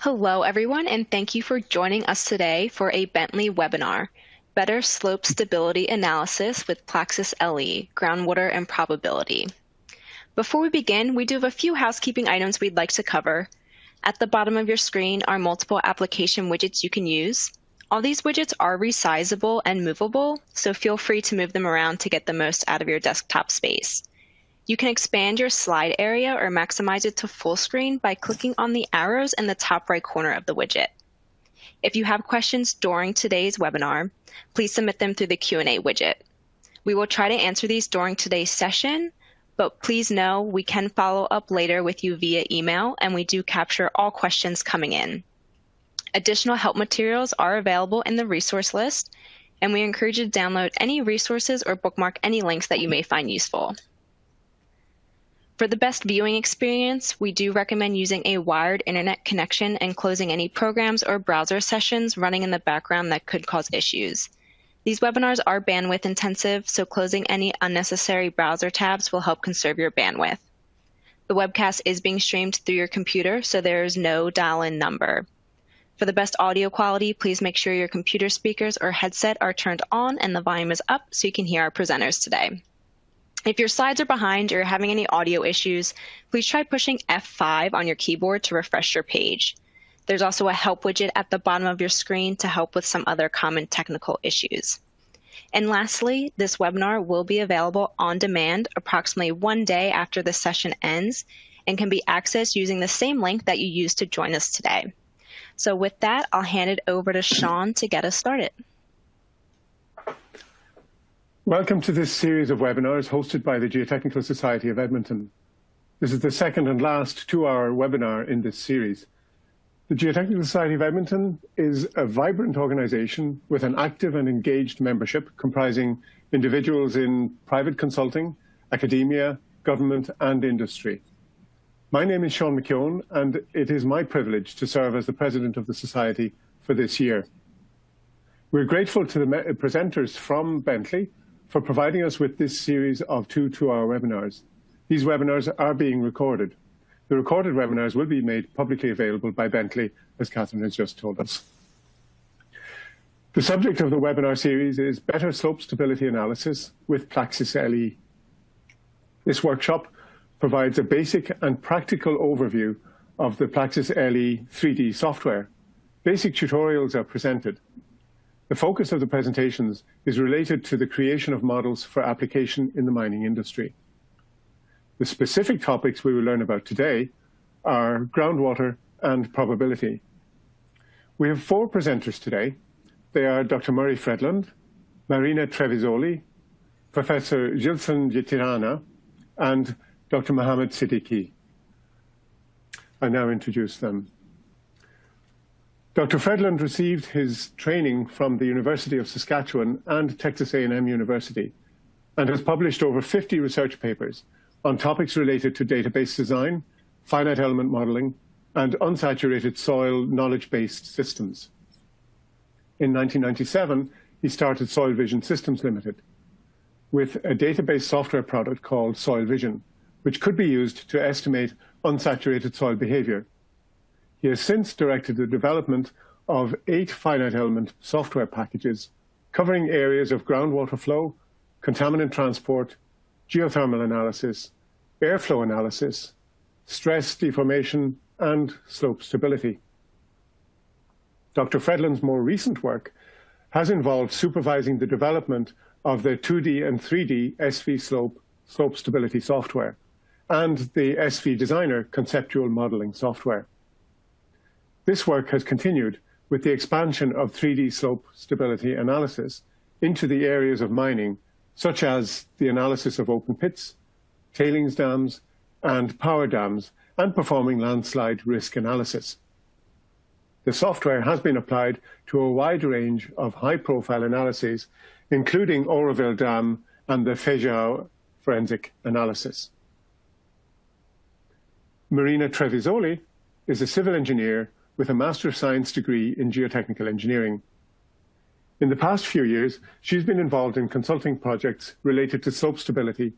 Hello, everyone, and thank you for joining us today for a Bentley webinar, Better Slope Stability Analysis with PLAXIS LE, Groundwater and Probability. Before we begin, we do have a few housekeeping items we'd like to cover. At the bottom of your screen are multiple application widgets you can use. All these widgets are resizable and movable, so feel free to move them around to get the most out of your desktop space. You can expand your slide area or maximize it to full screen by clicking on the arrows in the top right corner of the widget. If you have questions during today's webinar, please submit them through the Q&A widget. We will try to answer these during today's session, but please know we can follow up later with you via email, and we do capture all questions coming in. Additional help materials are available in the resource list, and we encourage you to download any resources or bookmark any links that you may find useful. For the best viewing experience, we do recommend using a wired internet connection and closing any programs or browser sessions running in the background that could cause issues. These webinars are bandwidth intensive, so closing any unnecessary browser tabs will help conserve your bandwidth. The webcast is being streamed through your computer, so there is no dial-in number. For the best audio quality, please make sure your computer speakers or headset are turned on and the volume is up so you can hear our presenters today. If your slides are behind or you're having any audio issues, please try pushing F5 on your keyboard to refresh your page. There's also a help widget at the bottom of your screen to help with some other common technical issues. And lastly, this webinar will be available on demand approximately 1 day after the session ends and can be accessed using the same link that you used to join us today. So with that, I'll hand it over to Sean to get us started. Welcome to this series of webinars hosted by the Geotechnical Society of Edmonton. This is the second and last 2-hour webinar in this series. The Geotechnical Society of Edmonton is a vibrant organization with an active and engaged membership comprising individuals in private consulting, academia, government, and industry. My name is Sean McKeown, and it is my privilege to serve as the president of the Society for this year. We're grateful to the presenters from Bentley for providing us with this series of 2-hour webinars. These webinars are being recorded. The recorded webinars will be made publicly available by Bentley, as Catherine has just told us. The subject of the webinar series is Better Slope Stability Analysis with PLAXIS LE. This workshop provides a basic and practical overview of the PLAXIS LE 3D software. Basic tutorials are presented. The focus of the presentations is related to the creation of models for application in the mining industry. The specific topics we will learn about today are groundwater and probability. We have 4 presenters today. They are Dr. Murray Fredland, Marina Trevisoli, Professor Gilson Gitirana, and Dr. Mohammad Siddiqui. I now introduce them. Dr. Fredland received his training from the University of Saskatchewan and Texas A&M University and has published over 50 research papers on topics related to database design, finite element modeling, and unsaturated soil knowledge-based systems. In 1997, he started Soil Vision Systems Limited with a database software product called Soil Vision, which could be used to estimate unsaturated soil behavior. He has since directed the development of 8 finite element software packages covering areas of groundwater flow, contaminant transport, geothermal analysis, airflow analysis, stress deformation, and slope stability. Dr. Fredland's more recent work has involved supervising the development of the 2D and 3D SV slope stability software and the SV Designer conceptual modeling software. This work has continued with the expansion of 3D slope stability analysis into the areas of mining, such as the analysis of open pits, tailings dams, and power dams, and performing landslide risk analysis. The software has been applied to a wide range of high-profile analyses, including Oroville Dam and the Fejau forensic analysis. Marina Trevisoli is a civil engineer with a Master of Science degree in geotechnical engineering. In the past few years, she's been involved in consulting projects related to slope stability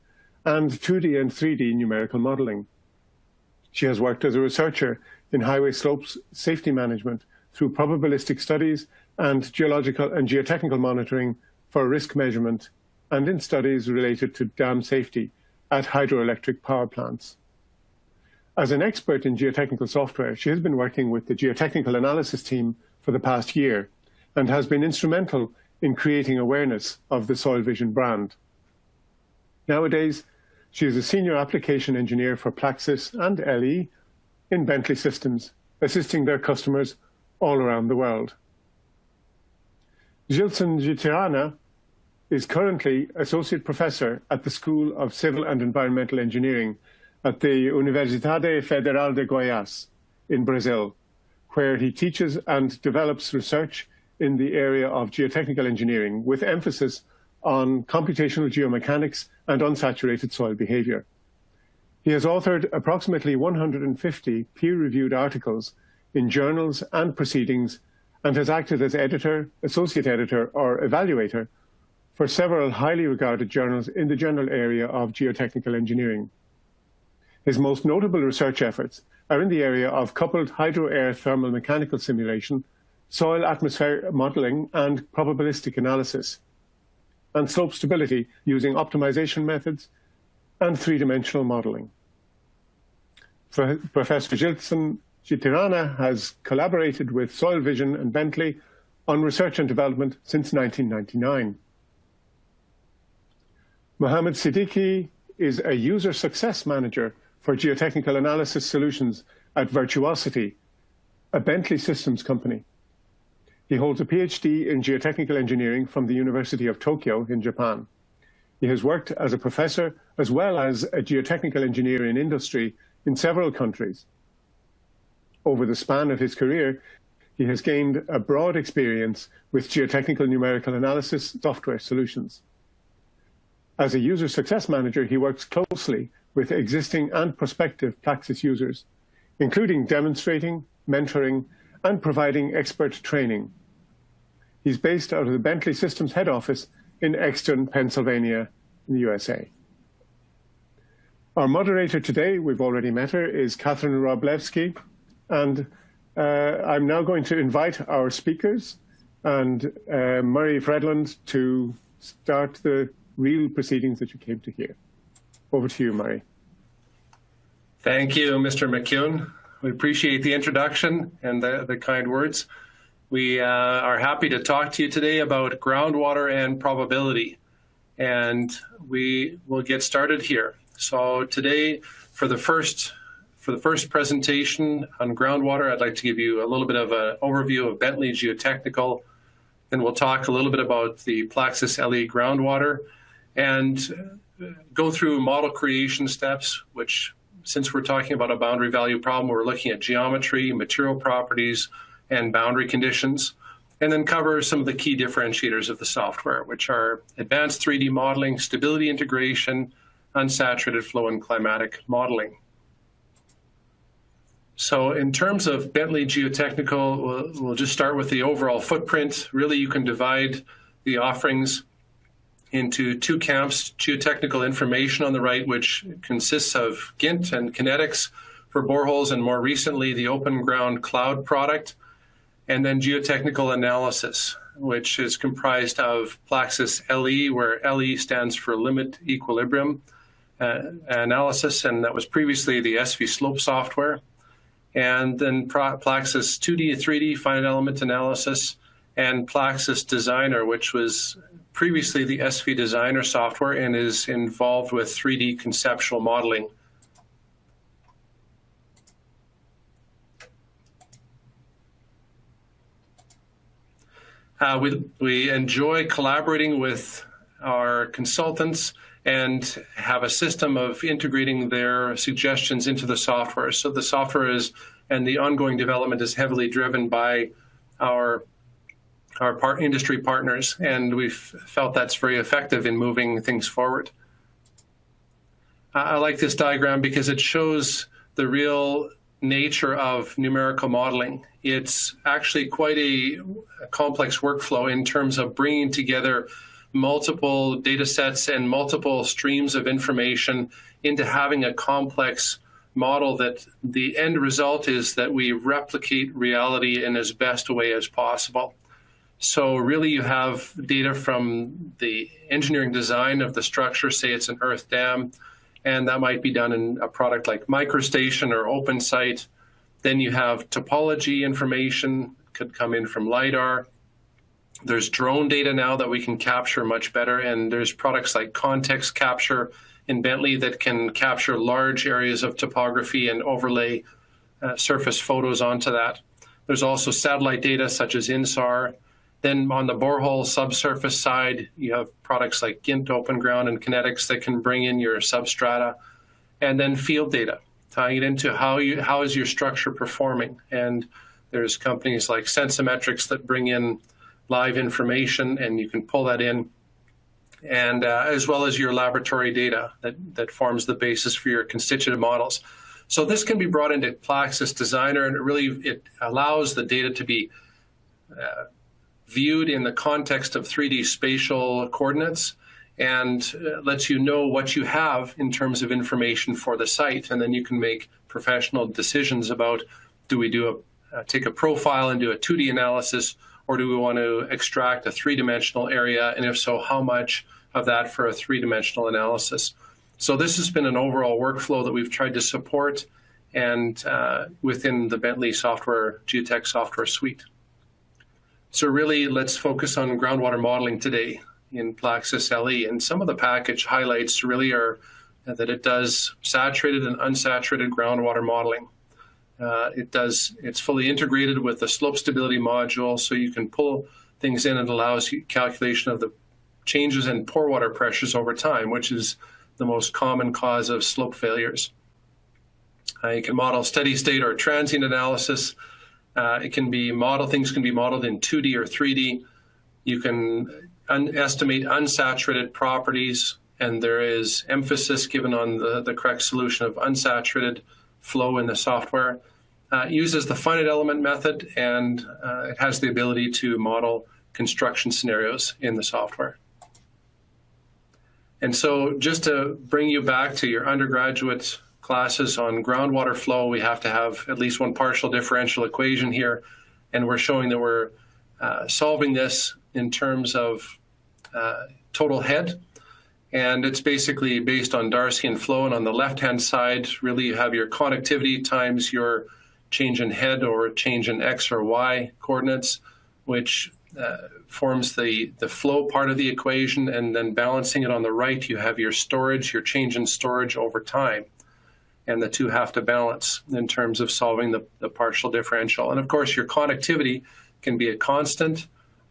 and 2D and 3D numerical modeling. She has worked as a researcher in highway slopes safety management through probabilistic studies and geological and geotechnical monitoring for risk measurement, and in studies related to dam safety at hydroelectric power plants. As an expert in geotechnical software, she has been working with the geotechnical analysis team for the past year and has been instrumental in creating awareness of the Soil Vision brand. Nowadays, she is a senior application engineer for PLAXIS and LE in Bentley Systems, assisting their customers all around the world. Gilson Gitirana is currently Associate Professor at the School of Civil and Environmental Engineering at the Universidade Federal de Goiás in Brazil, where he teaches and develops research in the area of geotechnical engineering with emphasis on computational geomechanics and unsaturated soil behavior. He has authored approximately 150 peer-reviewed articles in journals and proceedings and has acted as editor, associate editor, or evaluator for several highly regarded journals in the general area of geotechnical engineering. His most notable research efforts are in the area of coupled hydro-air thermal mechanical simulation, soil atmosphere modeling, and probabilistic analysis, and slope stability using optimization methods and three-dimensional modeling. Professor Gilson Gitirana has collaborated with Soil Vision and Bentley on research and development since 1999. Mohammad Siddiqui is a user success manager for geotechnical analysis solutions at Virtuosity, a Bentley Systems company. He holds a PhD in geotechnical engineering from the University of Tokyo in Japan. He has worked as a professor as well as a geotechnical engineer in industry in several countries. Over the span of his career, he has gained a broad experience with geotechnical numerical analysis software solutions. As a user success manager, he works closely with existing and prospective PLAXIS users, including demonstrating, mentoring, and providing expert training. He's based out of the Bentley Systems head office in Exton, Pennsylvania, in the USA. Our moderator today, we've already met her, is Catherine Wroblewski, and I'm now going to invite our speakers and Murray Fredland to start the real proceedings that you came to hear. Over to you, Murray. Thank you, Mr. McCune. We appreciate the introduction and the kind words. We are happy to talk to you today about groundwater and probability, and we will get started here. So today, for the first presentation on groundwater, I'd like to give you a little bit of an overview of Bentley Geotechnical. Then we'll talk a little bit about the PLAXIS LE groundwater and go through model creation steps, which, since we're talking about a boundary value problem, we're looking at geometry, material properties, and boundary conditions, and then cover some of the key differentiators of the software, which are advanced 3D modeling, stability integration, unsaturated flow, and climatic modeling. So in terms of Bentley Geotechnical, we'll just start with the overall footprint. Really, you can divide the offerings into two camps: geotechnical information on the right, which consists of GINT and kinetics for boreholes, and more recently, the Open Ground Cloud product, and then geotechnical analysis, which is comprised of PLAXIS LE, where LE stands for Limit Equilibrium Analysis, and that was previously the SV Slope software, and then PLAXIS 2D, 3D Finite Element Analysis, and PLAXIS Designer, which was previously the SV Designer software and is involved with 3D conceptual modeling. We enjoy collaborating with our consultants and have a system of integrating their suggestions into the software. So the software and the ongoing development is heavily driven by our industry partners, and we've felt that's very effective in moving things forward. I like this diagram because it shows the real nature of numerical modeling. It's actually quite a complex workflow in terms of bringing together multiple data sets and multiple streams of information into having a complex model that the end result is that we replicate reality in as best a way as possible. So really you have data from the engineering design of the structure, say it's an earth dam, and that might be done in a product like MicroStation or OpenSite. Then you have topology information, could come in from LiDAR. There's drone data now that we can capture much better, and there's products like Context Capture in Bentley that can capture large areas of topography and overlay surface photos onto that. There's also satellite data such as INSAR. Then on the borehole subsurface side, you have products like GINT, OpenGround, and Kinetics that can bring in your substrata. And then field data, tying it into how is your structure performing. And there's companies like Sensimetrics that bring in live information, and you can pull that in, and as well as your laboratory data that forms the basis for your constitutive models. So this can be brought into PLAXIS Designer, and it allows the data to be viewed in the context of 3D spatial coordinates, and lets you know what you have in terms of information for the site. And then you can make professional decisions about, do we take a profile and do a 2D analysis, or do we want to extract a 3-dimensional area? And if so, how much of that for a 3-dimensional analysis? So this has been an overall workflow that we've tried to support, and within the Bentley geotech software suite. So really, let's focus on groundwater modeling today in PLAXIS LE. And some of the package highlights really are that it does saturated and unsaturated groundwater modeling. It's fully integrated with the slope stability module, so you can pull things in and allows you calculation of the changes in pore water pressures over time, which is the most common cause of slope failures. You can model steady state or transient analysis. Things can be modeled in 2D or 3D. You can estimate unsaturated properties, and there is emphasis given on the correct solution of unsaturated flow in the software. It uses the finite element method, and it has the ability to model construction scenarios in the software. And so just to bring you back to your undergraduate classes on groundwater flow, we have to have at least one partial differential equation here, and we're showing that we're solving this in terms of total head. And it's basically based on Darcyan flow. And on the left-hand side, really you have your connectivity times your change in head or change in X or Y coordinates, which forms the flow part of the equation. And then balancing it on the right, you have your storage, your change in storage over time. And the two have to balance in terms of solving the partial differential. And of course, your connectivity can be a constant,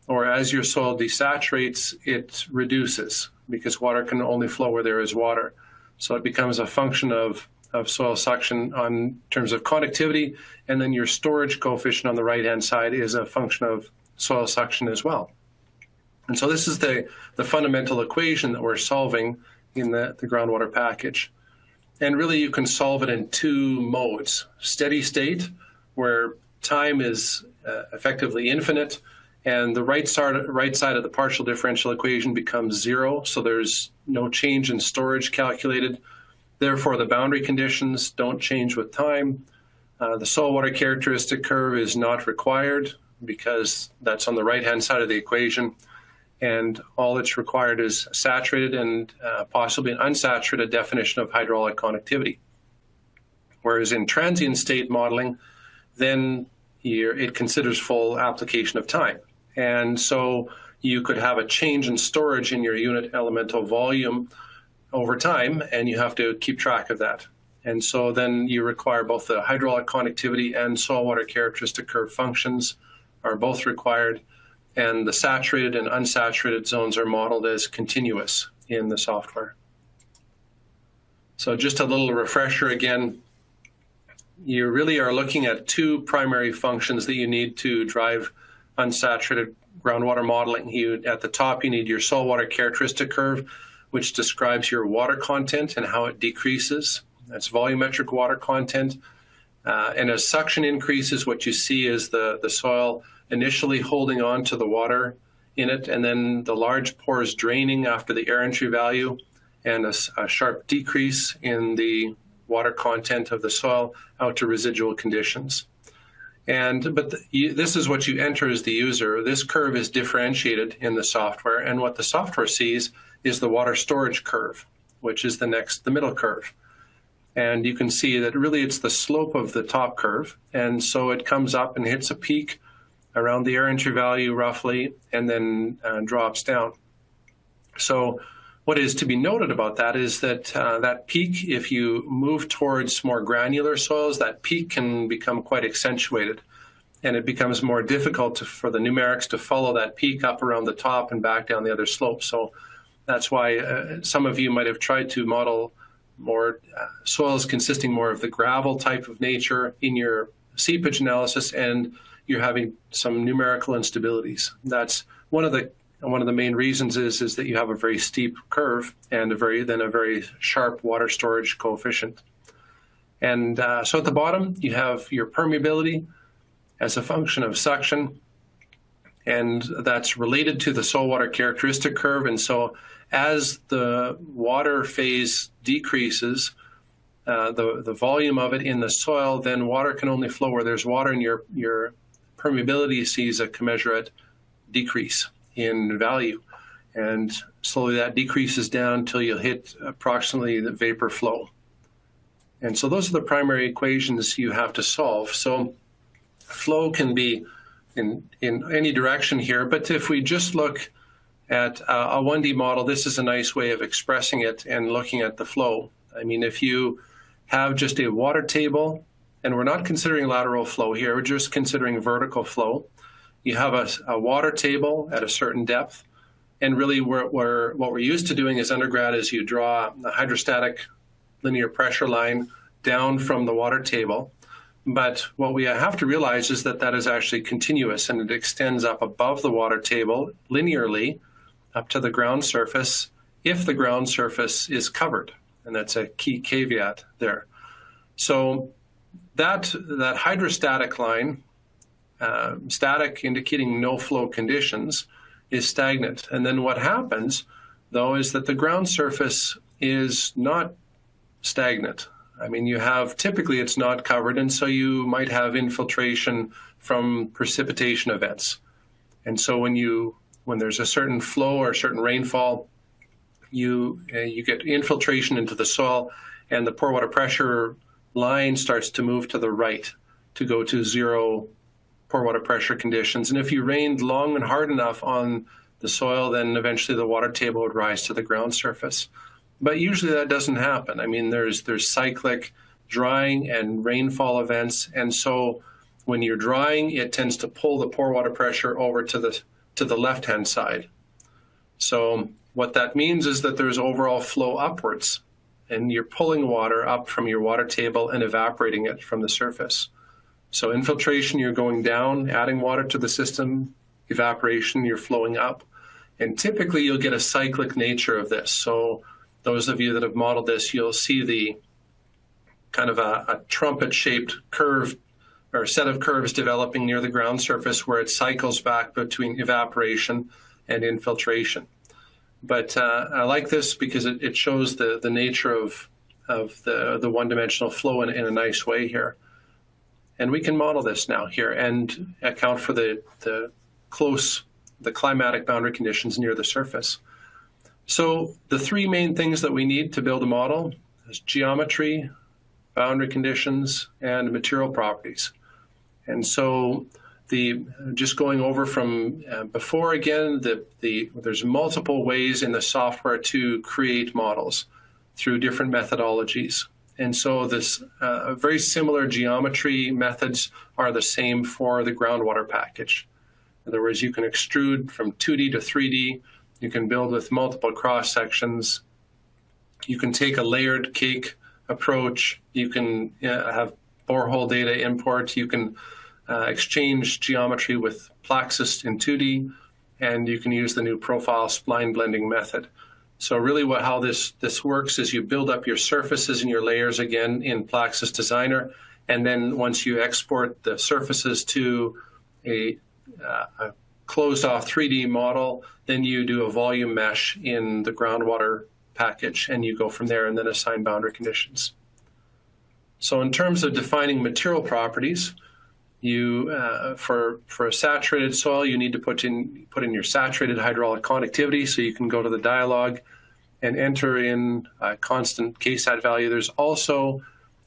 or as your soil desaturates, it reduces, because water can only flow where there is water. So it becomes a function of soil suction in terms of connectivity, and then your storage coefficient on the right-hand side is a function of soil suction as well. And so this is the fundamental equation that we're solving in the groundwater package. And really you can solve it in two modes: steady state, where time is effectively infinite, and the right side of the partial differential equation becomes 0, so there's no change in storage calculated. Therefore, the boundary conditions don't change with time. The soil water characteristic curve is not required, because that's on the right-hand side of the equation. And all that's required is saturated and possibly an unsaturated definition of hydraulic connectivity. Whereas in transient state modeling, then it considers full application of time. And so you could have a change in storage in your unit elemental volume over time, and you have to keep track of that. And so then you require both the hydraulic connectivity and soil water characteristic curve functions are both required, and the saturated and unsaturated zones are modeled as continuous in the software. So just a little refresher again, you really are looking at two primary functions that you need to drive unsaturated groundwater modeling. At the top, you need your soil water characteristic curve, which describes your water content and how it decreases. That's volumetric water content. And as suction increases, what you see is the soil initially holding on to the water in it, and then the large pores draining after the air entry value, and a sharp decrease in the water content of the soil out to residual conditions. This is what you enter as the user. This curve is differentiated in the software, and what the software sees is the water storage curve, which is the middle curve. And you can see that really it's the slope of the top curve, and so it comes up and hits a peak around the air entry value roughly, and then drops down. So what is to be noted about that is that that peak, if you move towards more granular soils, that peak can become quite accentuated, and it becomes more difficult for the numerics to follow that peak up around the top and back down the other slope. So that's why some of you might have tried to model more soils consisting more of the gravel type of nature in your seepage analysis, and you're having some numerical instabilities. That's one of the main reasons is that you have a very steep curve and a very sharp water storage coefficient. And so at the bottom, you have your permeability as a function of suction, and that's related to the soil water characteristic curve. And so as the water phase decreases, the volume of it in the soil, then water can only flow where there's water, and your permeability sees a commensurate decrease in value. And slowly that decreases down until you'll hit approximately the vapor flow. And so those are the primary equations you have to solve. So flow can be in any direction here, but if we just look at a 1D model, this is a nice way of expressing it and looking at the flow. I mean, if you have just a water table, and we're not considering lateral flow here, we're just considering vertical flow. You have a water table at a certain depth, and really what we're used to doing as undergrad is you draw a hydrostatic linear pressure line down from the water table. But what we have to realize is that that is actually continuous, and it extends up above the water table linearly up to the ground surface if the ground surface is covered. And that's a key caveat there. So that hydrostatic line, static indicating no flow conditions, is stagnant. And then what happens, though, is that the ground surface is not stagnant. I mean, typically it's not covered, and so you might have infiltration from precipitation events. And so when there's a certain flow or a certain rainfall, you get infiltration into the soil, and the pore water pressure line starts to move to the right to go to zero pore water pressure conditions. And if you rained long and hard enough on the soil, then eventually the water table would rise to the ground surface. But usually that doesn't happen. I mean, there's cyclic drying and rainfall events, and so when you're drying, it tends to pull the pore water pressure over to the left-hand side. So what that means is that there's overall flow upwards, and you're pulling water up from your water table and evaporating it from the surface. So infiltration, you're going down, adding water to the system. Evaporation, you're flowing up. And typically you'll get a cyclic nature of this. So those of you that have modeled this, you'll see the kind of a trumpet-shaped curve or set of curves developing near the ground surface where it cycles back between evaporation and infiltration. But I like this because it shows the nature of the one-dimensional flow in a nice way here. And we can model this now here and account for the climatic boundary conditions near the surface. So the three main things that we need to build a model is geometry, boundary conditions, and material properties. And so just going over from before again, there's multiple ways in the software to create models through different methodologies. And so this very similar geometry methods are the same for the groundwater package. In other words, you can extrude from 2D to 3D. You can build with multiple cross sections. You can take a layered cake approach. You can have borehole data import. You can exchange geometry with PLAXIS in 2D, and you can use the new profile spline blending method. So really how this works is you build up your surfaces and your layers again in PLAXIS Designer, and then once you export the surfaces to a closed-off 3D model, then you do a volume mesh in the groundwater package, and you go from there and then assign boundary conditions. So in terms of defining material properties, you for a saturated soil, you need to put in your saturated hydraulic conductivity, so you can go to the dialog and enter in a constant KSAT value. There's also,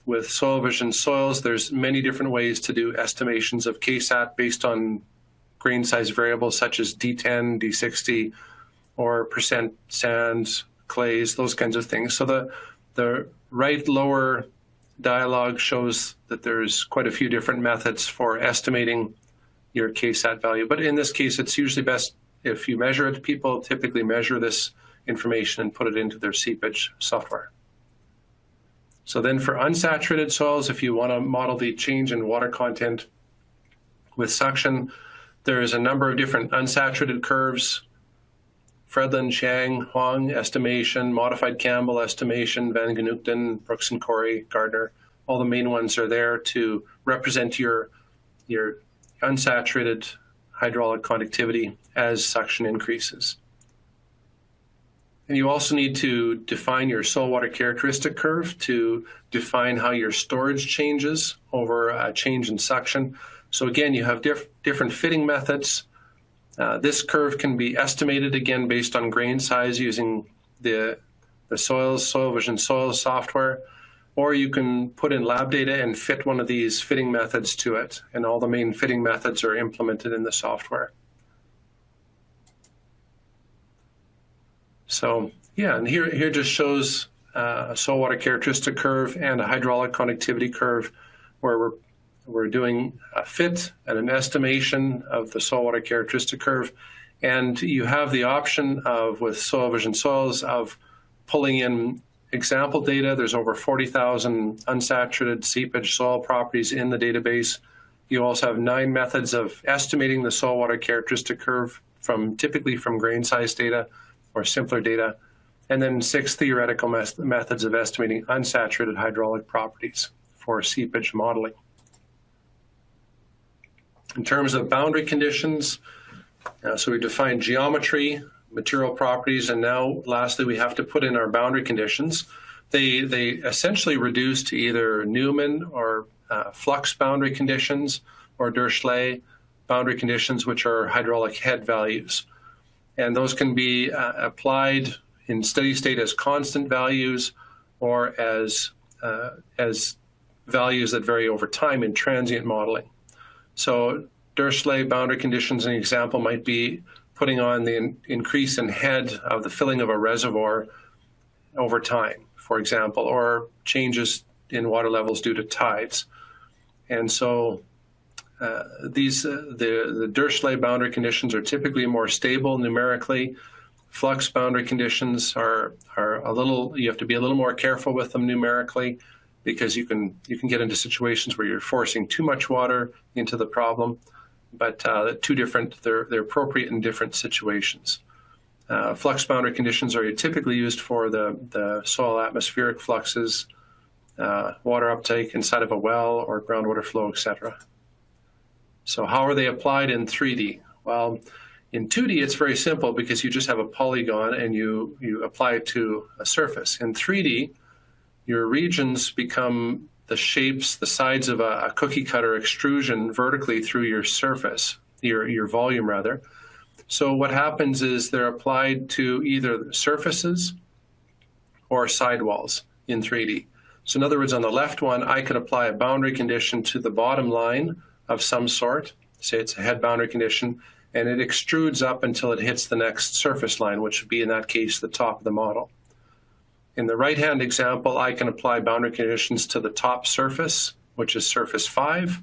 with soil vision soils, there's many different ways to do estimations of KSAT based on grain size variables such as D10, D60, or percent sands, clays, those kinds of things. So the right lower dialog shows that there's quite a few different methods for estimating your KSAT value. But in this case, it's usually best if you measure it. People typically measure this information and put it into their seepage software. So then for unsaturated soils, if you want to model the change in water content with suction, there is a number of different unsaturated curves: Fredlin, Chang, Huang estimation, modified Campbell estimation, Van Genoegden, Brooks and Corey, Gardner. All the main ones are there to represent your unsaturated hydraulic conductivity as suction increases. And you also need to define your soil water characteristic curve to define how your storage changes over a change in suction. So again, you have different fitting methods. This curve can be estimated again based on grain size using the soil vision soils software, or you can put in lab data and fit one of these fitting methods to it, and all the main fitting methods are implemented in the software. So yeah, and here just shows a soil water characteristic curve and a hydraulic conductivity curve where we're doing a fit and an estimation of the soil water characteristic curve. And you have the option of, with soil vision soils, of pulling in example data. There's over 40,000 unsaturated seepage soil properties in the database. You also have 9 methods of estimating the soil water characteristic curve, typically from grain size data or simpler data, and then 6 theoretical methods of estimating unsaturated hydraulic properties for seepage modeling. In terms of boundary conditions, so we define geometry, material properties, and now lastly we have to put in our boundary conditions. They essentially reduce to either Newman or flux boundary conditions, or Dirichlet boundary conditions, which are hydraulic head values. And those can be applied in steady state as constant values or as values that vary over time in transient modeling. So Dirichlet boundary conditions, an example might be putting on the increase in head of the filling of a reservoir over time, for example, or changes in water levels due to tides. And so the Dirichlet boundary conditions are typically more stable numerically. Flux boundary conditions are a little, you have to be a little more careful with them numerically, because you can get into situations where you're forcing too much water into the problem. But they're appropriate in different situations. Flux boundary conditions are typically used for the soil atmospheric fluxes, water uptake inside of a well or groundwater flow, etc. So how are they applied in 3D? Well, in 2D, it's very simple because you just have a polygon and you apply it to a surface. In 3D, your regions become the shapes, the sides of a cookie cutter extrusion vertically through your surface, your volume rather. So what happens is they're applied to either surfaces or sidewalls in 3D. So in other words, on the left one, I could apply a boundary condition to the bottom line of some sort. Say it's a head boundary condition, and it extrudes up until it hits the next surface line, which would be in that case the top of the model. In the right-hand example, I can apply boundary conditions to the top surface, which is surface 5,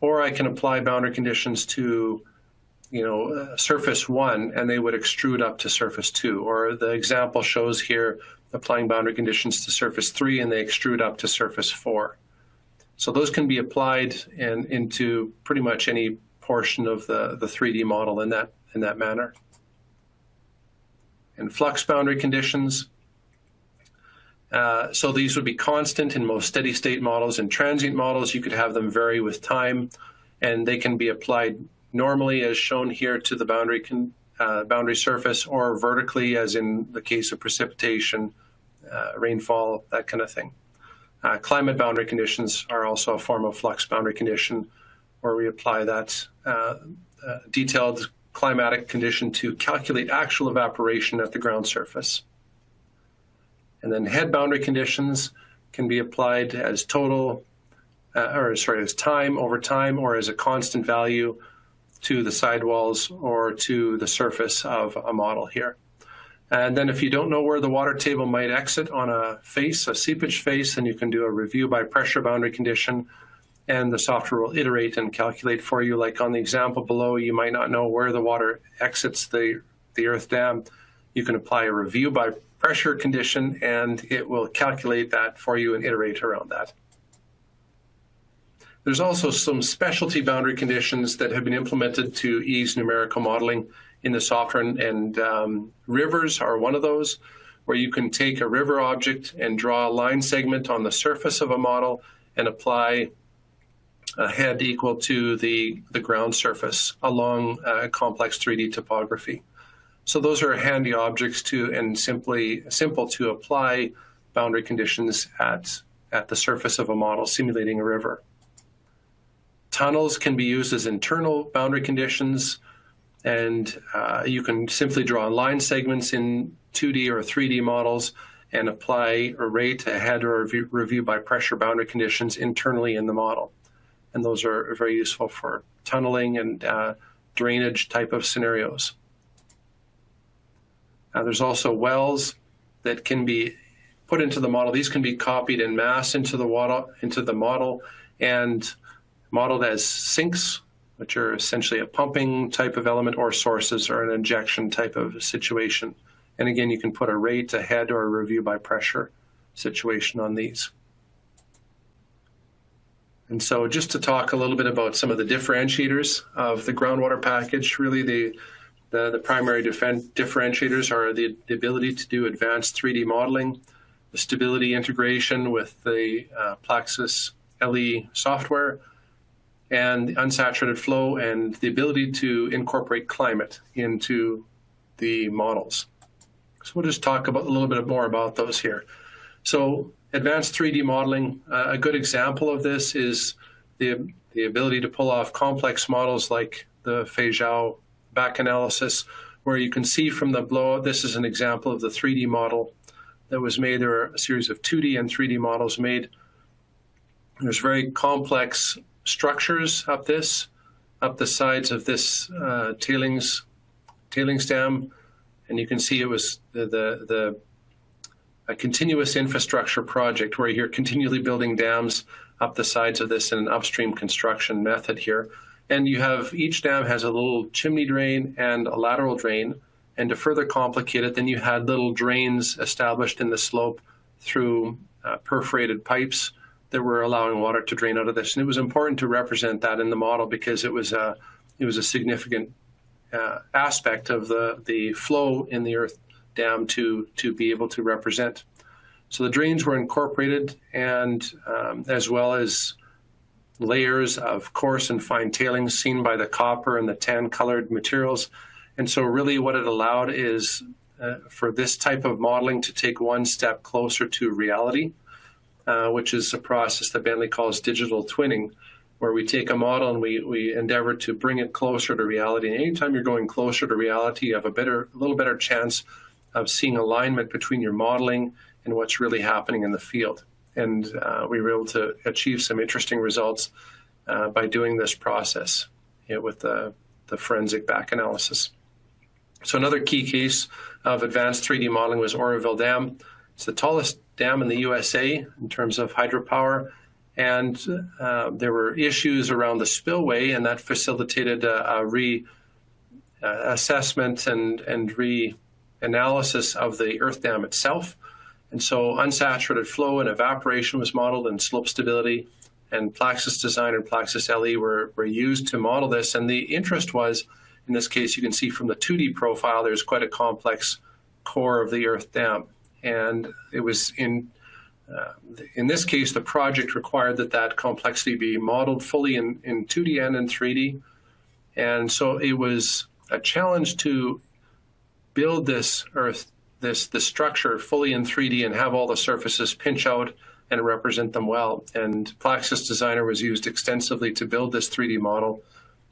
or I can apply boundary conditions to, surface 1, and they would extrude up to surface 2. Or the example shows here applying boundary conditions to surface 3, and they extrude up to surface 4. So those can be applied into pretty much any portion of the 3D model in that manner. And flux boundary conditions. So these would be constant in most steady state models. In transient models, you could have them vary with time, and they can be applied normally as shown here to the boundary surface, or vertically as in the case of precipitation, rainfall, that kind of thing. Climate boundary conditions are also a form of flux boundary condition, where we apply that detailed climatic condition to calculate actual evaporation at the ground surface. And then head boundary conditions can be applied as as time over time, or as a constant value to the sidewalls or to the surface of a model here. And then if you don't know where the water table might exit on a face, a seepage face, then you can do a review by pressure boundary condition, and the software will iterate and calculate for you. Like on the example below, you might not know where the water exits the earth dam. You can apply a review by pressure condition, and it will calculate that for you and iterate around that. There's also some specialty boundary conditions that have been implemented to ease numerical modeling in the software, and rivers are one of those, where you can take a river object and draw a line segment on the surface of a model and apply a head equal to the ground surface along a complex 3D topography. So those are handy objects and simple to apply boundary conditions at the surface of a model simulating a river. Tunnels can be used as internal boundary conditions, and you can simply draw line segments in 2D or 3D models and apply a rate, a head, or a review by pressure boundary conditions internally in the model. And those are very useful for tunneling and drainage type of scenarios. There's also wells that can be put into the model. These can be copied en masse into the model and modeled as sinks, which are essentially a pumping type of element, or sources, or an injection type of situation. And again, you can put a rate, a head, or a review by pressure situation on these. And so just to talk a little bit about some of the differentiators of the groundwater package, really the primary differentiators are the ability to do advanced 3D modeling, the stability integration with the PLAXIS LE software, and the unsaturated flow, and the ability to incorporate climate into the models. So we'll just talk a little bit more about those here. So advanced 3D modeling, a good example of this is the ability to pull off complex models like the Feijão back analysis, where you can see from the blowout. This is an example of the 3D model that was made. There are a series of 2D and 3D models made. There's very complex structures up the sides of this tailings dam, and you can see it was a continuous infrastructure project where you're continually building dams up the sides of this in an upstream construction method here. And you have, each dam has a little chimney drain and a lateral drain, and to further complicate it, then you had little drains established in the slope through perforated pipes that were allowing water to drain out of this. And it was important to represent that in the model because it was a significant aspect of the flow in the earth dam to be able to represent. So the drains were incorporated, and as well as layers of coarse and fine tailings seen by the copper and the tan colored materials. And so really what it allowed is for this type of modeling to take one step closer to reality, which is a process that Bentley calls digital twinning, where we take a model and we endeavor to bring it closer to reality. And anytime you're going closer to reality, you have a little better chance of seeing alignment between your modeling and what's really happening in the field. And we were able to achieve some interesting results by doing this process with the forensic back analysis. So another key case of advanced 3D modeling was Oroville Dam. It's the tallest dam in the USA in terms of hydropower. And there were issues around the spillway, and that facilitated a reassessment and reanalysis of the earth dam itself. And so unsaturated flow and evaporation was modeled, and slope stability and PLAXIS design and PLAXIS LE were used to model this. And the interest was, in this case, you can see from the 2D profile, there's quite a complex core of the earth dam. And it was in this case, the project required that complexity be modeled fully in 2D and in 3D. And so it was a challenge to build this structure fully in 3D and have all the surfaces pinch out and represent them well. And PLAXIS Designer was used extensively to build this 3D model.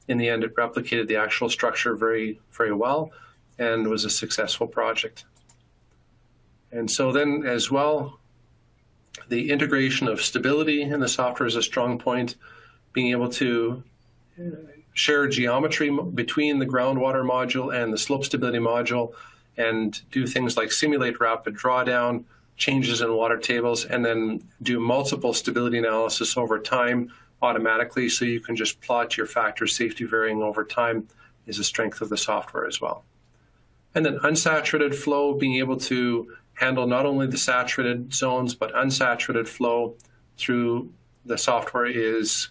In the end, it replicated the actual structure very, very well and was a successful project. And so then as well, the integration of stability in the software is a strong point, being able to share geometry between the groundwater module and the slope stability module and do things like simulate rapid drawdown, changes in water tables, and then do multiple stability analysis over time automatically, so you can just plot your factors safety varying over time is a strength of the software as well. And then unsaturated flow, being able to handle not only the saturated zones, but unsaturated flow through the software is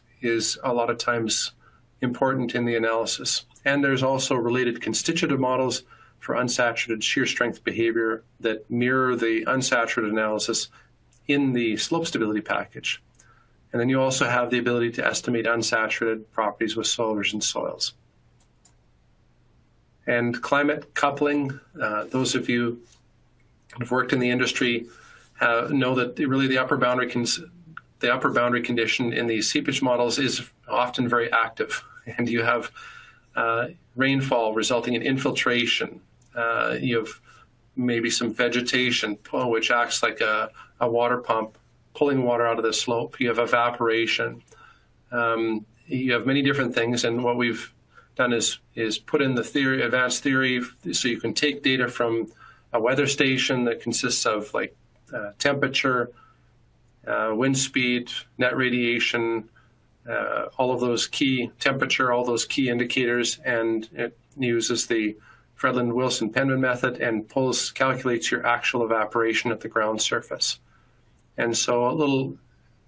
a lot of times important in the analysis. And there's also related constitutive models for unsaturated shear strength behavior that mirror the unsaturated analysis in the slope stability package. And then you also have the ability to estimate unsaturated properties with soil erosion soils. And climate coupling, those of you who have worked in the industry know that really the upper boundary condition in these seepage models is often very active. And you have rainfall resulting in infiltration. You have maybe some vegetation, which acts like a water pump, pulling water out of the slope. You have evaporation. You have many different things. And what we've done is put in the theory, advanced theory, so you can take data from a weather station that consists of like temperature, wind speed, net radiation, all of those key temperature, all those key indicators, and it uses the Fredlund-Wilson-Penman method and calculates your actual evaporation at the ground surface. And so a little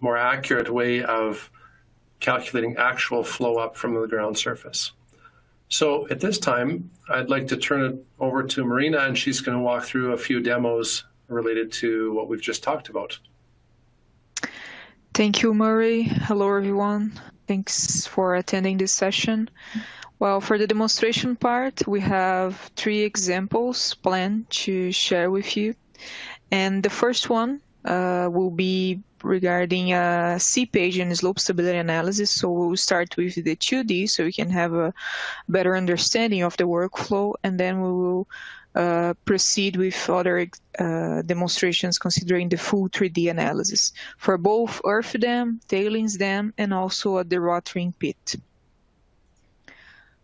more accurate way of calculating actual flow up from the ground surface. So at this time, I'd like to turn it over to Marina, and she's going to walk through a few demos related to what we've just talked about. Thank you, Murray. Hello, everyone. Thanks for attending this session. Well, for the demonstration part, we have 3 examples planned to share with you. And the first one will be regarding seepage and slope stability analysis. So we'll start with the 2D so we can have a better understanding of the workflow, and then we will proceed with other demonstrations considering the full 3D analysis for both earth dam, tailings dam, and also a dewatering pit.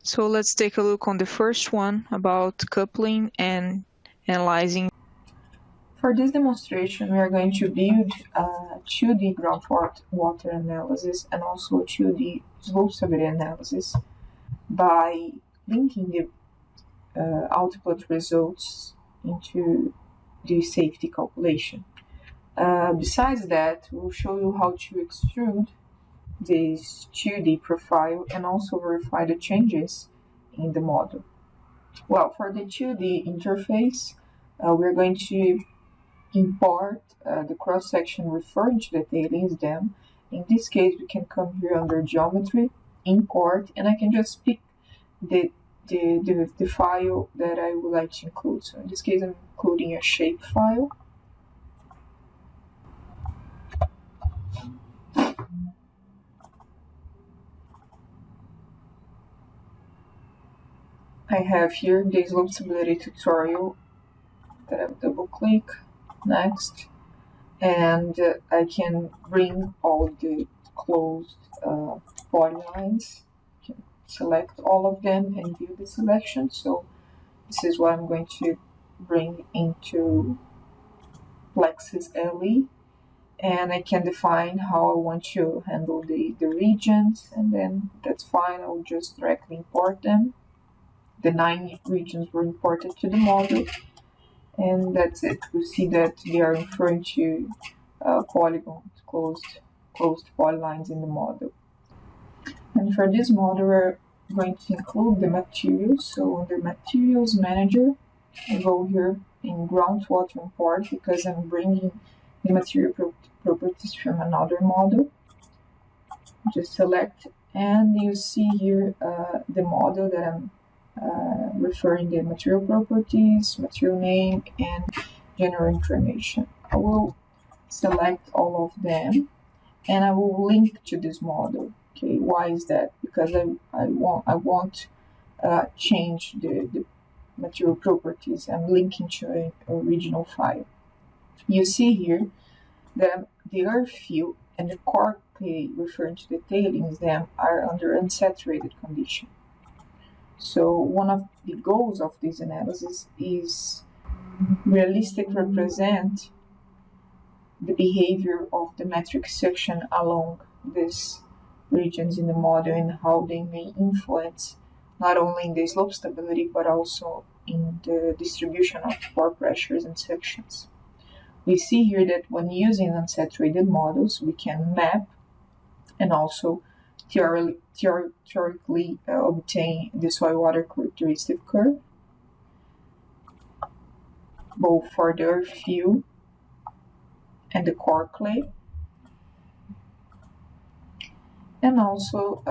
So let's take a look on the first one about coupling and analyzing. For this demonstration, we are going to build a 2D groundwater analysis and also 2D slope stability analysis by linking the output results into the safety calculation. Besides that, we'll show you how to extrude this 2D profile and also verify the changes in the model. Well, for the 2D interface, we're going to import the cross-section referring to the tailings dam. In this case, we can come here under geometry, import, and I can just pick the file that I would like to include. So in this case, I'm including a shape file. I have here the slope stability tutorial that I will double click. Next, and I can bring all the closed polylines. I can select all of them and view the selection. So this is what I'm going to bring into PLAXIS LE, and I can define how I want to handle the regions, and then that's fine. I'll just directly import them. The 9 regions were imported to the model. And that's it. We see that they are referring to polygons, closed polylines in the model. And for this model, we're going to include the materials. So under Materials Manager, I go here in Groundwater Import because I'm bringing the material properties from another model. Just select, and you see here the model that I'm referring the material properties, material name, and general information. I will select all of them, and I will link to this model. Okay, why is that? Because I want change the material properties. I'm linking to an original file. You see here that the earth fill and the core clay referring to the tailings dam are under unsaturated condition. So one of the goals of this analysis is realistic represent the behavior of the matrix section along these regions in the model and how they may influence not only in the slope stability but also in the distribution of pore pressures and sections. We see here that when using unsaturated models, we can map and also theoretically obtain the soil water characteristic curve, both for the earth fill and the core clay, and also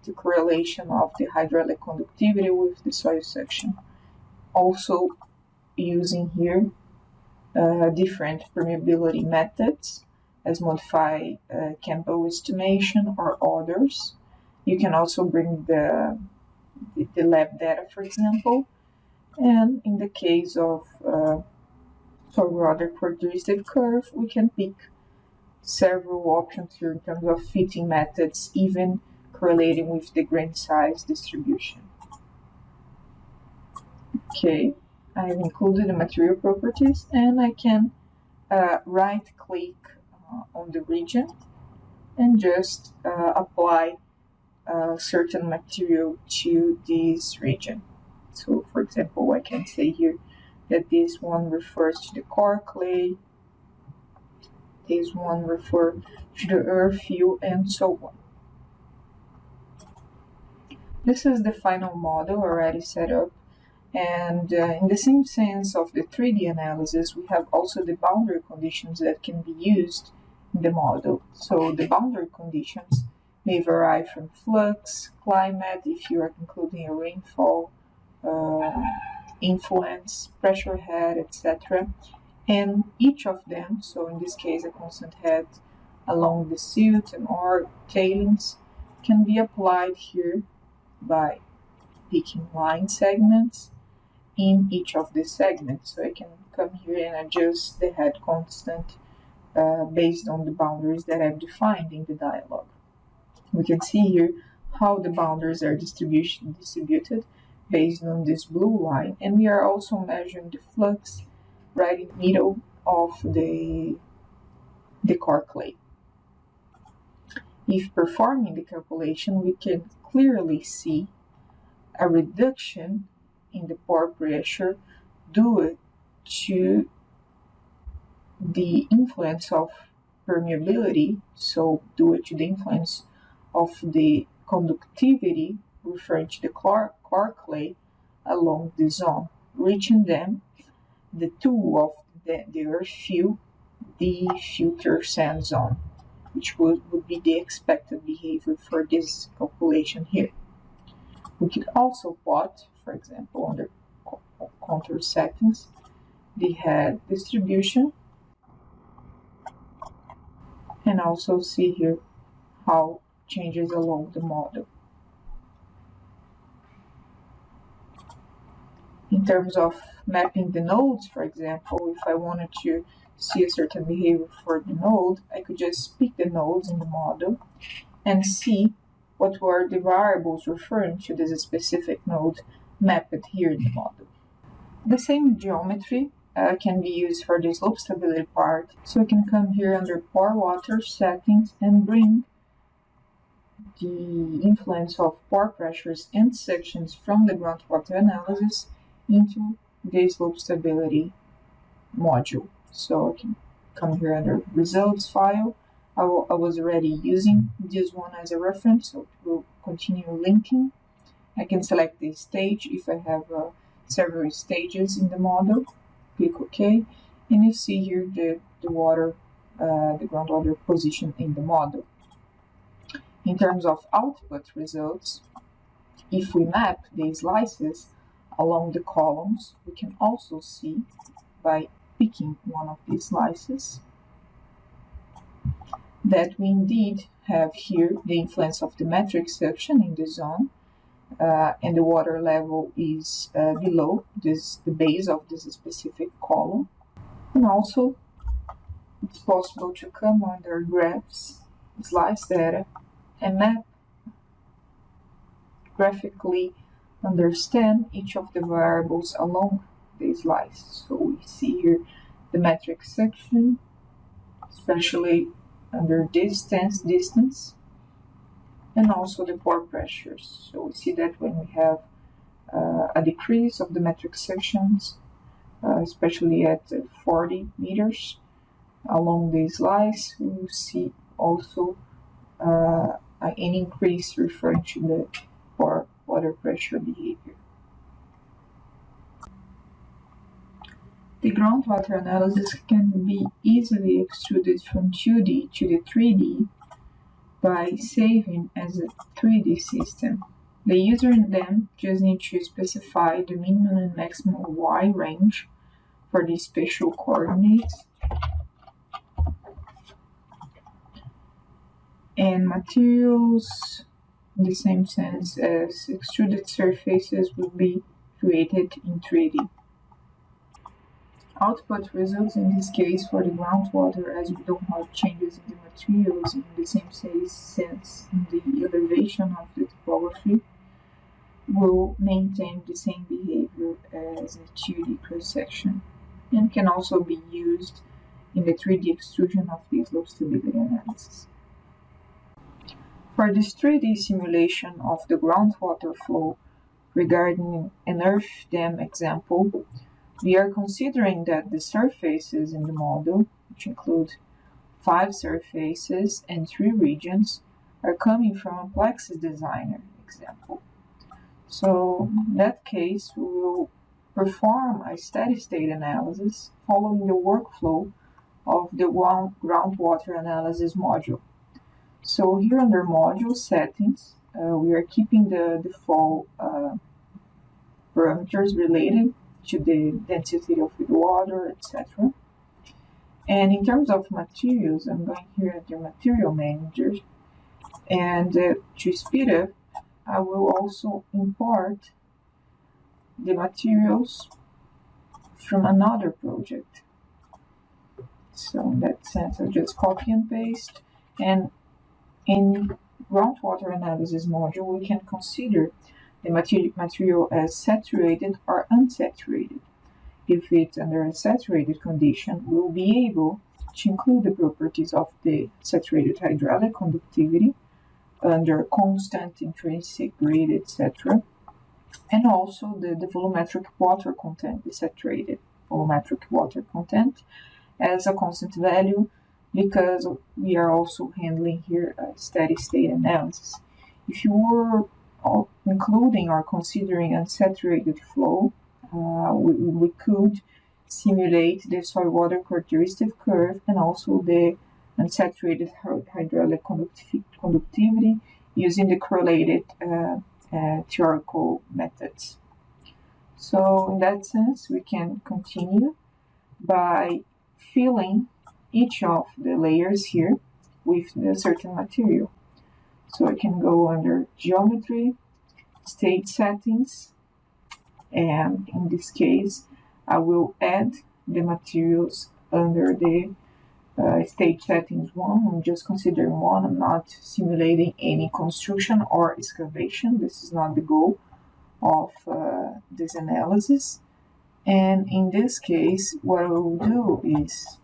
the correlation of the hydraulic conductivity with the soil section. Also using here different permeability methods as modified Campbell estimation or others. You can also bring the lab data, for example, and in the case of soil water characteristic curve, we can pick several options here in terms of fitting methods, even correlating with the grain size distribution. Okay, I've included the material properties, and I can right-click on the region and just apply certain material to this region. So, for example, I can say here that this one refers to the core clay, this one refers to the earth fill, and so on. This is the final model already set up, and in the same sense of the 3D analysis, we have also the boundary conditions that can be used in the model. So the boundary conditions may vary from flux, climate, if you are including a rainfall, influence, pressure head, etc. And each of them, so in this case a constant head along the silt and or tailings, can be applied here by picking line segments in each of the segments. So I can come here and adjust the head constant based on the boundaries that I've defined in the dialog. We can see here how the boundaries are distributed based on this blue line, and we are also measuring the flux right in the middle of the core clay. If performing the calculation, we can clearly see a reduction in the pore pressure due to the influence of permeability, so due to the influence of the conductivity referring to the core clay along the zone, reaching them the two of the earth fill, the filter sand zone, which would be the expected behavior for this calculation here. We could also plot, for example, under contour settings, the head distribution, and also see here how it changes along the model. In terms of mapping the nodes, for example, if I wanted to see a certain behavior for the node, I could just pick the nodes in the model and see what were the variables referring to this specific node mapped here in the model. The same geometry can be used for the slope stability part, so I can come here under pore water settings and bring the influence of pore pressures and sections from the groundwater analysis into the slope stability module. So I can come here under results file. I was already using this one as a reference, so it will continue linking. I can select the stage if I have several stages in the model. Click OK, and you see here the groundwater position in the model. In terms of output results, if we map the slices along the columns, we can also see by picking one of these slices that we indeed have here the influence of the metric suction in the zone, and the water level is below the base of this specific column. And also, it's possible to come under graphs, slice data, and map, graphically understand each of the variables along the slice. So we see here the metric section, especially under distance, and also the pore pressures. So we see that when we have a decrease of the metric sections, especially at 40 meters along the slice, we will see also an increase referring to the pore water pressure behavior. The groundwater analysis can be easily extruded from 2D to the 3D by saving as a 3D system. The user and them just need to specify the minimum and maximum Y range for the spatial coordinates, and materials, in the same sense as extruded surfaces, will be created in 3D. Output results in this case for the groundwater, as we don't have changes in the materials in the same sense in the elevation of the topography, will maintain the same behavior as a 2D cross-section, and can also be used in the 3D extrusion of the slope stability analysis. For this 3D simulation of the groundwater flow regarding an earth dam example, we are considering that the surfaces in the model, which include 5 surfaces and 3 regions, are coming from a PLAXIS designer example. So in that case, we will perform a steady-state analysis following the workflow of the groundwater analysis module. So here under module settings, we are keeping the default parameters related to the density of the water, etc. And in terms of materials, I'm going here at the material manager, and to speed up, I will also import the materials from another project. So in that sense, I'll just copy and paste, and in groundwater analysis module, we can consider the material as saturated or unsaturated. If it's under a saturated condition, we'll be able to include the properties of the saturated hydraulic conductivity under constant, intrinsic, grid, etc. And also the volumetric water content, the saturated volumetric water content, as a constant value, because we are also handling here a steady-state analysis. If you were including or considering unsaturated flow, we could simulate the soil water characteristic curve and also the unsaturated hydraulic conductivity using the correlated theoretical methods. So in that sense, we can continue by filling each of the layers here with a certain material. So I can go under geometry, state settings, and in this case, I will add the materials under the state settings 1. I'm just considering 1. I'm not simulating any construction or excavation. This is not the goal of this analysis. And in this case, what I will do is,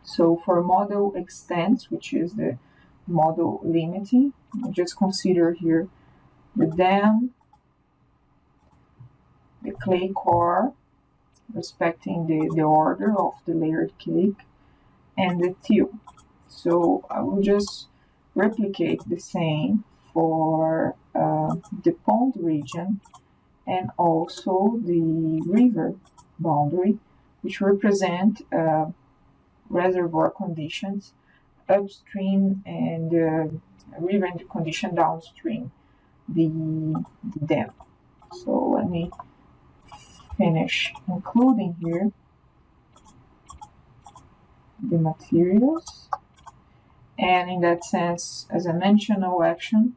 so for model extents, which is the model limiting, I'll just consider here the dam, the clay core, respecting the order of the layered cake, and the till. So I will just replicate the same for the pond region and also the river boundary, which represent reservoir conditions upstream and river condition downstream the dam. So let me finish including here the materials, And in that sense, as I mentioned, no action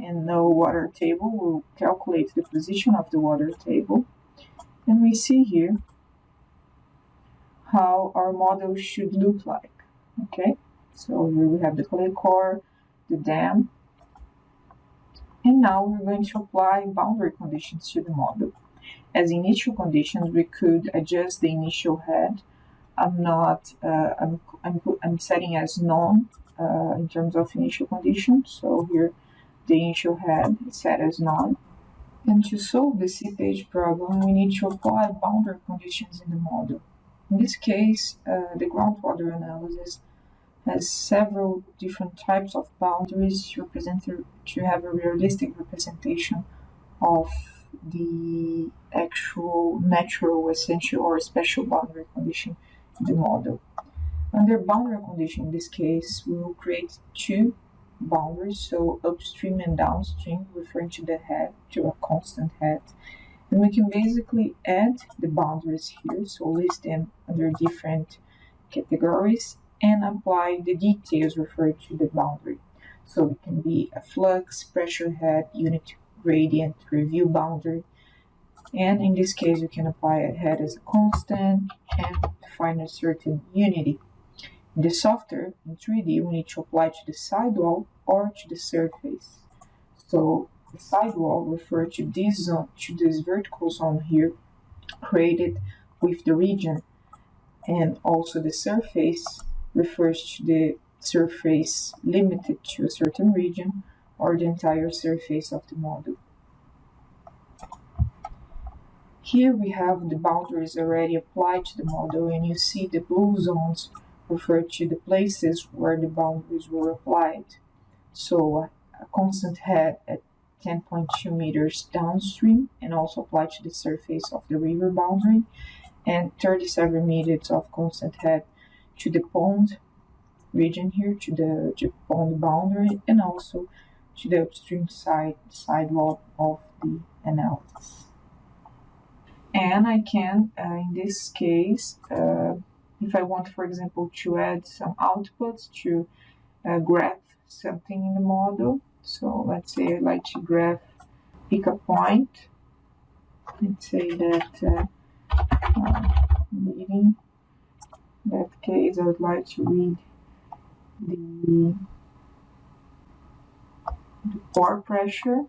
and no water table will calculate the position of the water table. And we see here how our model should look like. Okay, so here we have the clay core, the dam, and now we're going to apply boundary conditions to the model. As initial conditions, we could adjust the initial head. I'm setting as none in terms of initial conditions. So here the initial head is set as none. And to solve the seepage problem, we need to apply boundary conditions in the model. In this case, the groundwater analysis has several different types of boundaries to have a realistic representation of the actual natural, essential, or special boundary condition in the model. Under boundary condition, in this case, we will create two boundaries, so upstream and downstream, referring to the head, to a constant head. And we can basically add the boundaries here, so list them under different categories and apply the details referred to the boundary. So it can be a flux, pressure head, unit gradient, review boundary. And in this case, you can apply a head as a constant and find a certain unity. In the software, in 3D, we need to apply to the sidewall or to the surface. So the sidewall refers to this zone, to this vertical zone here, created with the region, and also the surface refers to the surface limited to a certain region or the entire surface of the model. Here we have the boundaries already applied to the model, and you see the blue zones refer to the places where the boundaries were applied. So a constant head at 10.2 meters downstream and also applied to the surface of the river boundary, and 37 meters of constant head to the pond region here, to the pond boundary, and also to the upstream sidewall of the analysis. And I can, in this case, if I want, for example, to add some outputs to graph something in the model. So let's say I'd like to pick a point. Let's say that reading. In that case, I would like to read the pore pressure.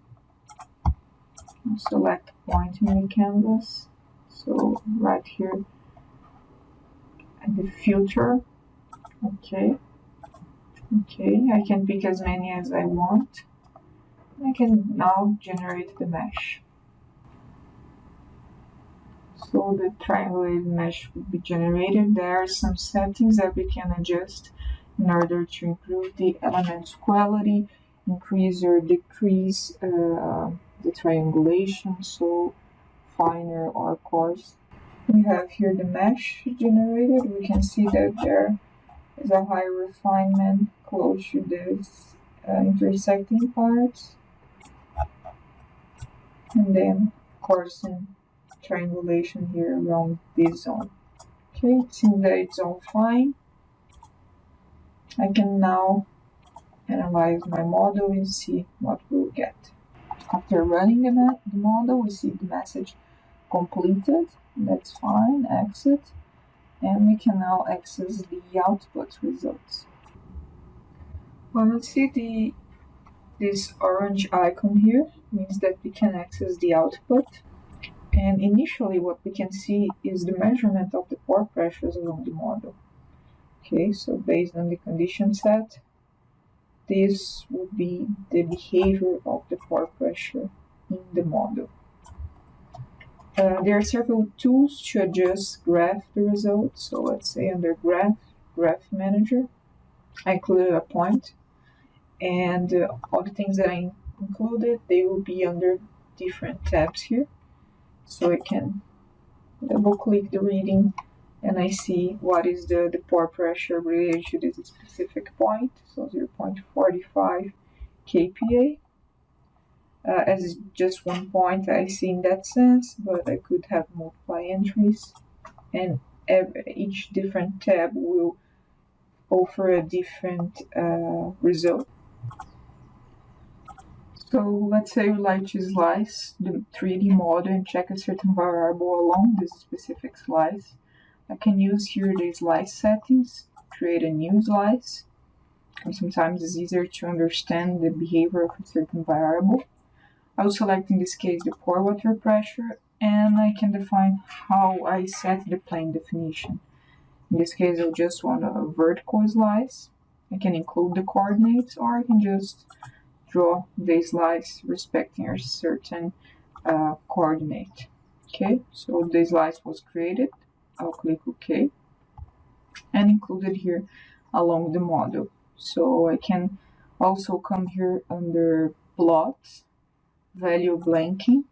I'll select a point in the canvas. So right here at the filter. Okay, I can pick as many as I want. I can now generate the mesh. So the triangulated mesh will be generated. There are some settings that we can adjust in order to improve the element's quality, increase or decrease the triangulation, so finer or coarse. We have here the mesh generated. We can see that there is a high refinement close to this intersecting parts, and then coarsen triangulation here around this zone. Okay, it seems that it's all fine. I can now analyze my model and see what we'll get. After running the model, we see the message completed. That's fine, exit. And we can now access the output results. When we see this orange icon here, means that we can access the output. And initially what we can see is the measurement of the pore pressures along the model. Okay, so based on the condition set, this will be the behavior of the pore pressure in the model. There are several tools to adjust graph the results. So let's say under graph manager, I included a point, and all the things that I included, they will be under different tabs here. So I can double click the reading and I see what is the pore pressure related to this specific point, so 0.45 kPa. As just one point I see in that sense, but I could have multiple entries, and each different tab will offer a different result. So let's say we like to slice the 3D model and check a certain variable along this specific slice. I can use here the slice settings, create a new slice, and sometimes it's easier to understand the behavior of a certain variable. I will select in this case the pore water pressure, and I can define how I set the plane definition. In this case, I just want a vertical slice. I can include the coordinates, or I can just draw the slice respecting a certain coordinate. Okay, so the slice was created. I'll click OK and include it here along the model. So I can also come here under plots, value blanking,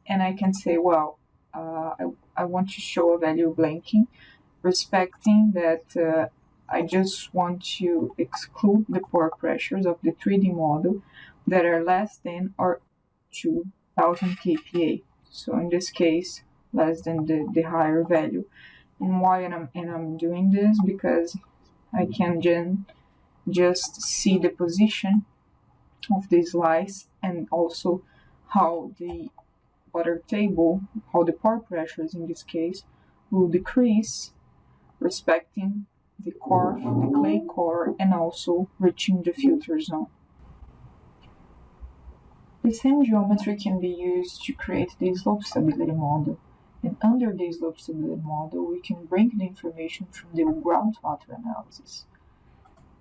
and I can say, well, I want to show a value blanking respecting that I just want to exclude the pore pressures of the 3D model that are less than or 2000 kPa. So in this case, less than the higher value. And why I'm doing this? Because I can just see the position of the slice and also how the water table, how the pore pressures in this case will decrease respecting the core, the clay core, and also reaching the filter zone. The same geometry can be used to create the slope stability model. And under the slope stability model, we can bring the information from the groundwater analysis.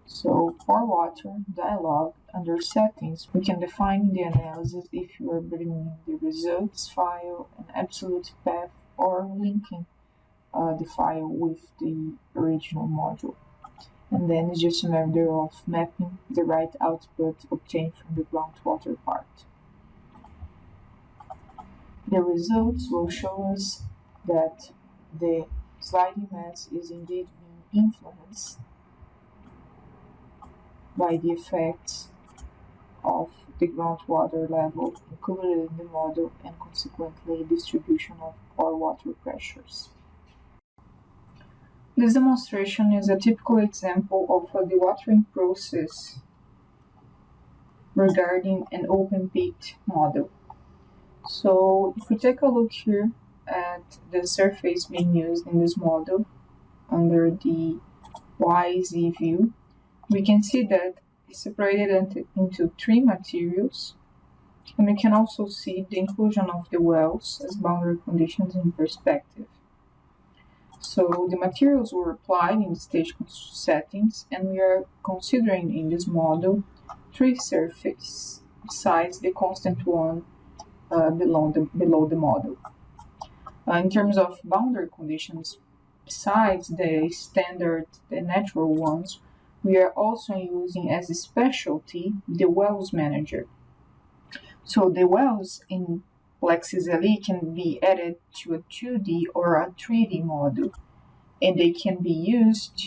So for water dialog, under settings, we can define the analysis if you are bringing the results file, an absolute path, or linking the file with the original module. And then it's just a matter of mapping the right output obtained from the groundwater part. The results will show us that the sliding mass is indeed being influenced by the effects of the groundwater level included in the model and consequently distribution of pore water pressures. This demonstration is a typical example of a dewatering process regarding an open pit model. So if we take a look here at the surface being used in this model under the YZ view, we can see that it's separated into three materials, and we can also see the inclusion of the wells as boundary conditions in perspective. So the materials were applied in the stage settings, and we are considering in this model three surfaces besides the constant one below the model. In terms of boundary conditions, besides the standard, the natural ones, we are also using as a specialty the wells manager. So the wells in PLAXIS LE can be added to a 2D or a 3D model, and they can be used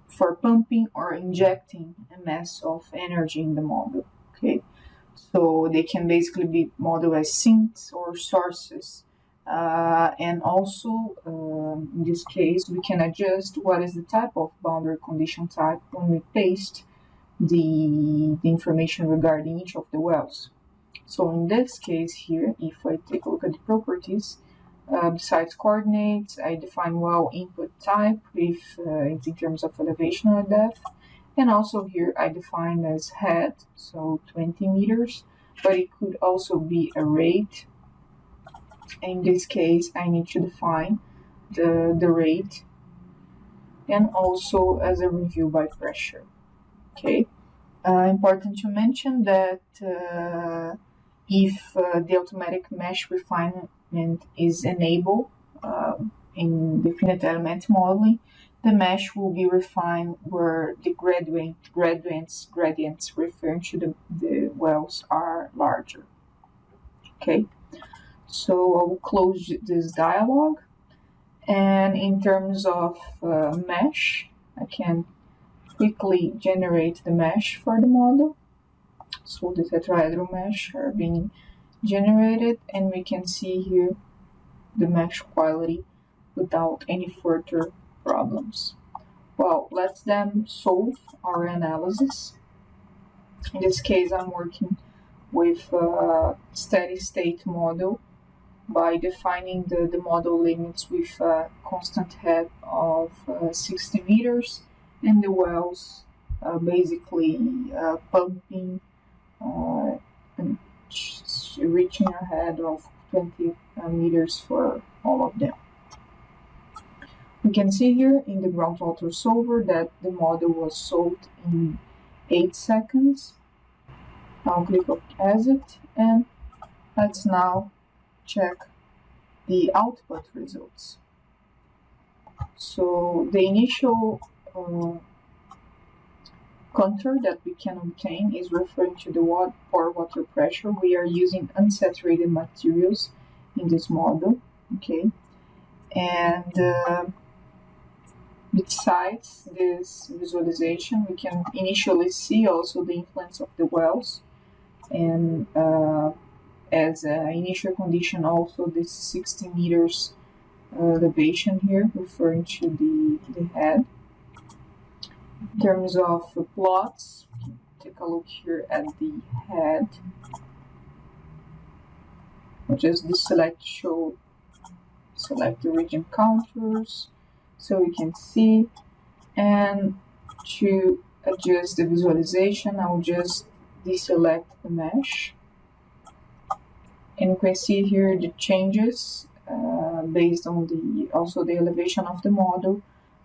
for pumping or injecting a mass of energy in the model. Okay, so they can basically be modeled as sinks or sources, and also in this case we can adjust what is the type of boundary condition type when we paste the information regarding each of the wells. So in this case here, if I take a look at the properties, besides coordinates, I define well input type if it's in terms of elevation or depth, and also here I define as head, so 20 meters, but it could also be a rate. In this case, I need to define the rate and also as a review by pressure. Okay, important to mention that if the automatic mesh refinement is enabled in the finite element modeling, the mesh will be refined where the gradients referring to the wells are larger. Okay, so I will close this dialog, and in terms of mesh, I can quickly generate the mesh for the model. So the tetrahedral mesh are being generated, and we can see here the mesh quality without any further problems. Well, let's then solve our analysis. In this case, I'm working with a steady state model by defining the model limits with a constant head of 60 meters and the wells basically pumping and reaching a head of 20 meters for all of them. We can see here in the groundwater solver that the model was solved in 8 seconds. I'll click on Exit, and let's now check the output results. So the initial contour that we can obtain is referring to the pore water pressure. We are using unsaturated materials in this model, okay? And besides this visualization, we can initially see also the influence of the wells, and as an initial condition also this 60 meters elevation here, referring to the head. In terms of plots, we can take a look here at the head. I'll just select the region contours so we can see. And to adjust the visualization, I'll just deselect the mesh. And you can see here the changes based on also the elevation of the model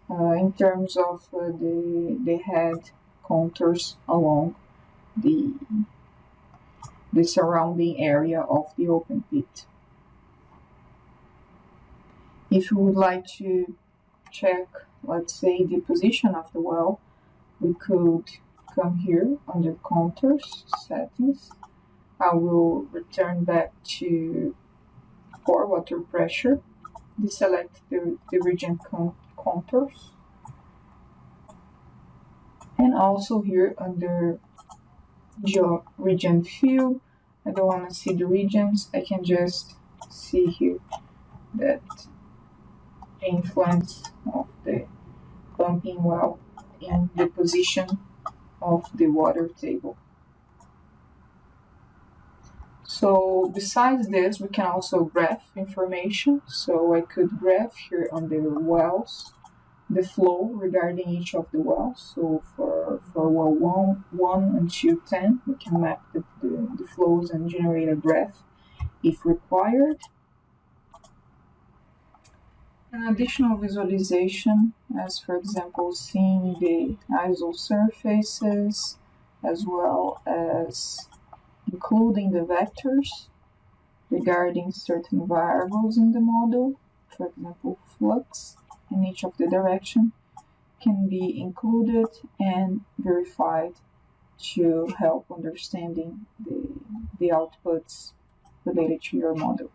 in terms of the head contours along the surrounding area of the open pit. If you would like to check, let's say, the position of the well, we could come here under Contours, Settings. I will return back to pore water pressure, deselect the region contours, and also here under region fill, I don't want to see the regions, I can just see here that the influence of the pumping well in the position of the water table. So besides this, we can also graph information. So I could graph here on the wells the flow regarding each of the wells. So for well 1 until 10, we can map the flows and generate a graph if required. An additional visualization, as for example seeing the ISO surfaces, as well as including the vectors regarding certain variables in the model, for example flux in each of the direction, can be included and verified to help understanding the outputs related to your model.